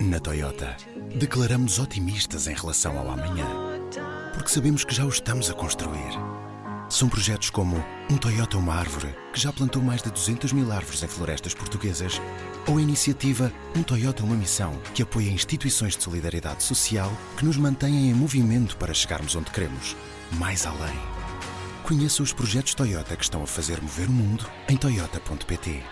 Na Toyota, declaramos otimistas em relação ao amanhã, porque sabemos que já o estamos a construir. São projetos como um Toyota uma árvore, que já plantou mais de 200 mil árvores em florestas portuguesas, ou a iniciativa Um Toyota uma Missão, que apoia instituições de solidariedade social que nos mantêm em movimento para chegarmos onde queremos, mais além. Conheça os projetos Toyota que estão a fazer mover o mundo em toyota.pt.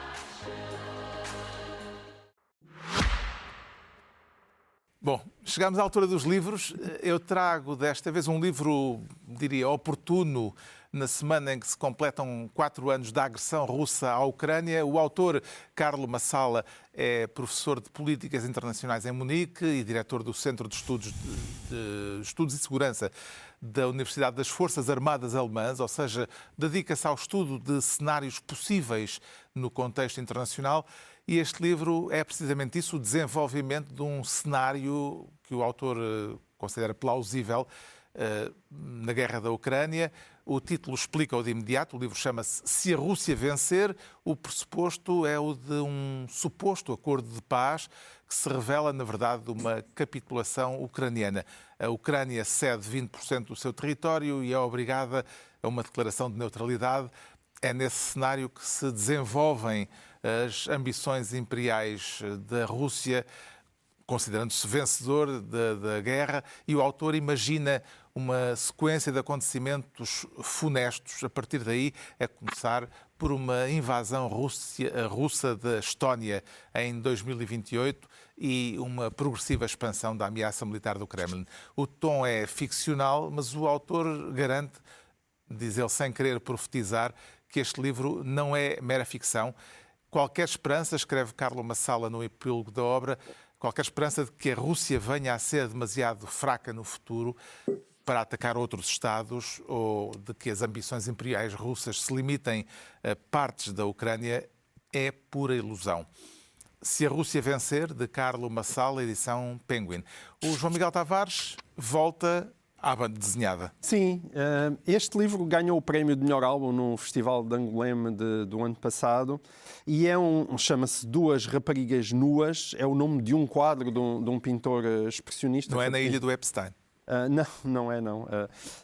Bom, chegamos à altura dos livros. Eu trago desta vez um livro, diria, oportuno, na semana em que se completam 4 anos da agressão russa à Ucrânia. O autor, Carlo Massala, é professor de Políticas Internacionais em Munique e diretor do Centro de Estudos e Segurança da Universidade das Forças Armadas Alemãs, ou seja, dedica-se ao estudo de cenários possíveis no contexto internacional. E este livro é precisamente isso, o desenvolvimento de um cenário que o autor considera plausível na guerra da Ucrânia. O título explica-o de imediato, o livro chama-se Se a Rússia Vencer. O pressuposto é o de um suposto acordo de paz que se revela, na verdade, uma capitulação ucraniana. A Ucrânia cede 20% do seu território e é obrigada a uma declaração de neutralidade. É nesse cenário que se desenvolvem as ambições imperiais da Rússia, considerando-se vencedor da guerra, e o autor imagina uma sequência de acontecimentos funestos a partir daí, a começar por uma invasão russa da Estónia em 2028 e uma progressiva expansão da ameaça militar do Kremlin. O tom é ficcional, mas o autor garante, diz ele sem querer profetizar, que este livro não é mera ficção. Qualquer esperança, escreve Carlo Massala no epílogo da obra, qualquer esperança de que a Rússia venha a ser demasiado fraca no futuro para atacar outros Estados ou de que as ambições imperiais russas se limitem a partes da Ucrânia é pura ilusão. Se a Rússia Vencer, de Carlo Massala, edição Penguin. O João Miguel Tavares volta à banda desenhada. Sim, este livro ganhou o prémio de melhor álbum no Festival de Angoulême do ano passado e chama-se Duas Raparigas Nuas, é o nome de um quadro de um pintor expressionista. Não é na Ilha do Epstein? Não é.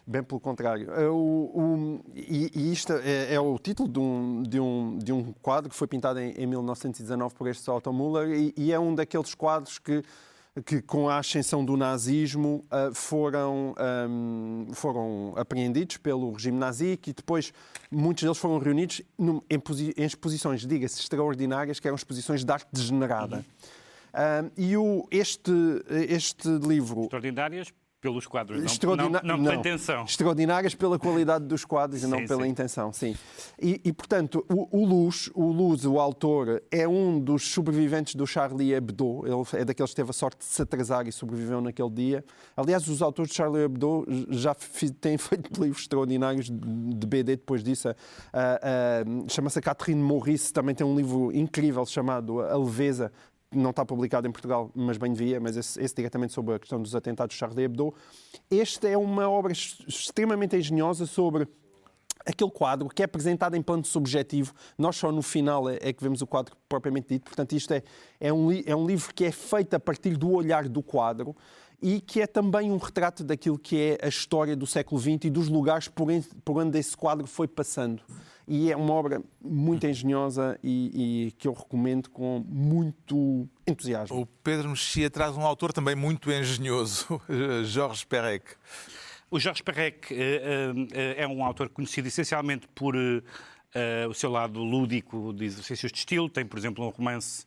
Bem pelo contrário. Isto é o título de um quadro que foi pintado em 1919 por este Otto Müller e é um daqueles quadros que com a ascensão do nazismo foram apreendidos pelo regime nazi, que depois muitos deles foram reunidos em exposições, diga-se, extraordinárias, que eram exposições de arte degenerada. Este livro... Extraordinárias pelos quadros, não pela intenção. Extraordinárias pela qualidade dos quadros e não pela intenção, sim. E portanto, o Luz, o autor, é um dos sobreviventes do Charlie Hebdo. Ele é daqueles que teve a sorte de se atrasar e sobreviveu naquele dia. Aliás, os autores de Charlie Hebdo já têm feito livros extraordinários de BD depois disso. Chama-se Catherine Maurice, também tem um livro incrível chamado A Leveza, não está publicado em Portugal, mas bem devia, mas esse diretamente sobre a questão dos atentados de Charlie Hebdo. Esta é uma obra extremamente engenhosa sobre aquele quadro que é apresentado em plano subjetivo. Nós só no final é que vemos o quadro propriamente dito. Portanto, isto é um livro que é feito a partir do olhar do quadro e que é também um retrato daquilo que é a história do século XX e dos lugares por onde esse quadro foi passando. E é uma obra muito engenhosa e que eu recomendo com muito entusiasmo. O Pedro Mexia traz um autor também muito engenhoso, Georges Perec. O Georges Perec é um autor conhecido essencialmente por o seu lado lúdico de exercícios de estilo. Tem, por exemplo, um romance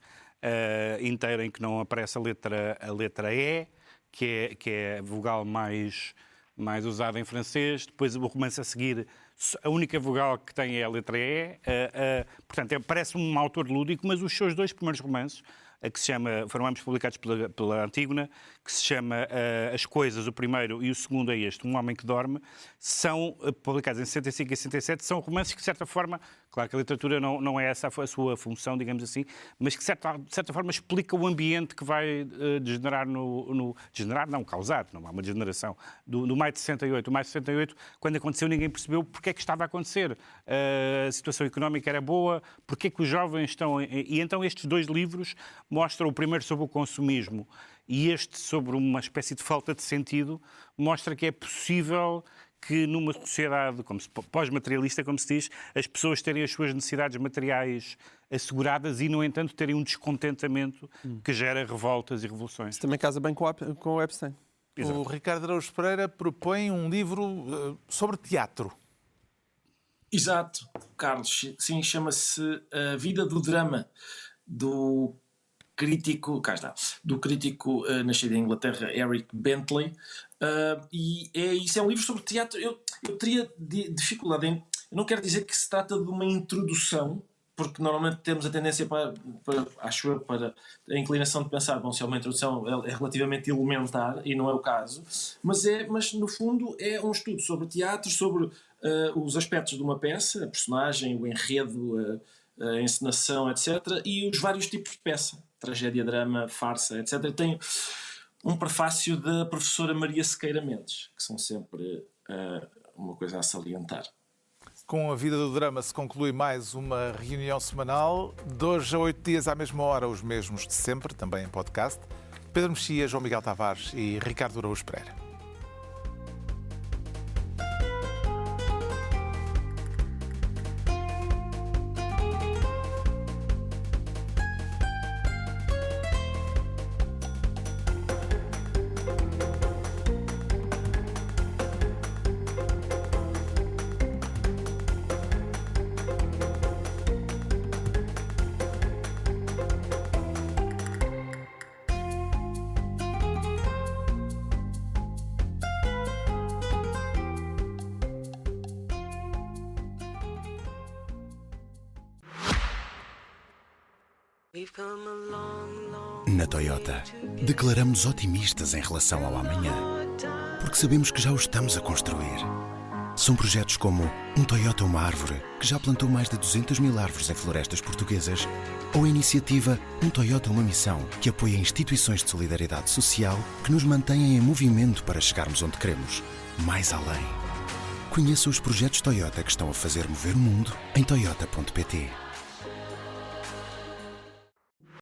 inteiro em que não aparece a letra E, que é a vogal mais usada em francês. Depois o romance a seguir, a única vogal que tem é a letra E. Portanto, parece um autor lúdico, mas os seus 2 primeiros romances, que se chama, foram ambos publicados pela Antígona, que se chama As Coisas, o primeiro, e o segundo é este, Um Homem que Dorme, são publicados em 65 e 67, são romances que, de certa forma, claro que a literatura não é essa a sua função, digamos assim, mas que, de certa forma, explica o ambiente que vai degenerar causar, não há uma degeneração, do maio de 68. O maio de 68, quando aconteceu, ninguém percebeu porque é que estava a acontecer. A situação económica era boa, porque é que os jovens estão... E então estes 2 livros mostra o primeiro sobre o consumismo e este sobre uma espécie de falta de sentido, mostra que é possível que numa sociedade pós-materialista, como se diz, as pessoas terem as suas necessidades materiais asseguradas e, no entanto, terem um descontentamento que gera revoltas e revoluções. Isso também casa bem com o Epstein. O Ricardo Araújo Pereira propõe um livro sobre teatro. Exato, Carlos. Sim, chama-se A Vida do Drama, do crítico, nascido em Inglaterra, Eric Bentley. Isso é um livro sobre teatro. Eu teria dificuldade em... Eu não quero dizer que se trata de uma introdução, porque normalmente temos a tendência para a inclinação de pensar, bom, se é uma introdução é relativamente elementar, e não é o caso, mas no fundo é um estudo sobre teatro, sobre os aspectos de uma peça, a personagem, o enredo, a encenação, etc., e os vários tipos de peça, tragédia, drama, farsa, etc. Tem um prefácio da professora Maria Sequeira Mendes, que são sempre uma coisa a salientar. Com A Vida do Drama se conclui mais uma reunião semanal. De hoje a 8 dias à mesma hora, os mesmos de sempre, também em podcast. Pedro Mexia, João Miguel Tavares e Ricardo Araújo Pereira. Na Toyota, declaramos otimistas em relação ao amanhã, porque sabemos que já o estamos a construir. São projetos como um Toyota uma árvore, que já plantou mais de 200 mil árvores em florestas portuguesas, ou a iniciativa Um Toyota uma Missão, que apoia instituições de solidariedade social que nos mantêm em movimento para chegarmos onde queremos, mais além. Conheça os projetos Toyota que estão a fazer mover o mundo em toyota.pt.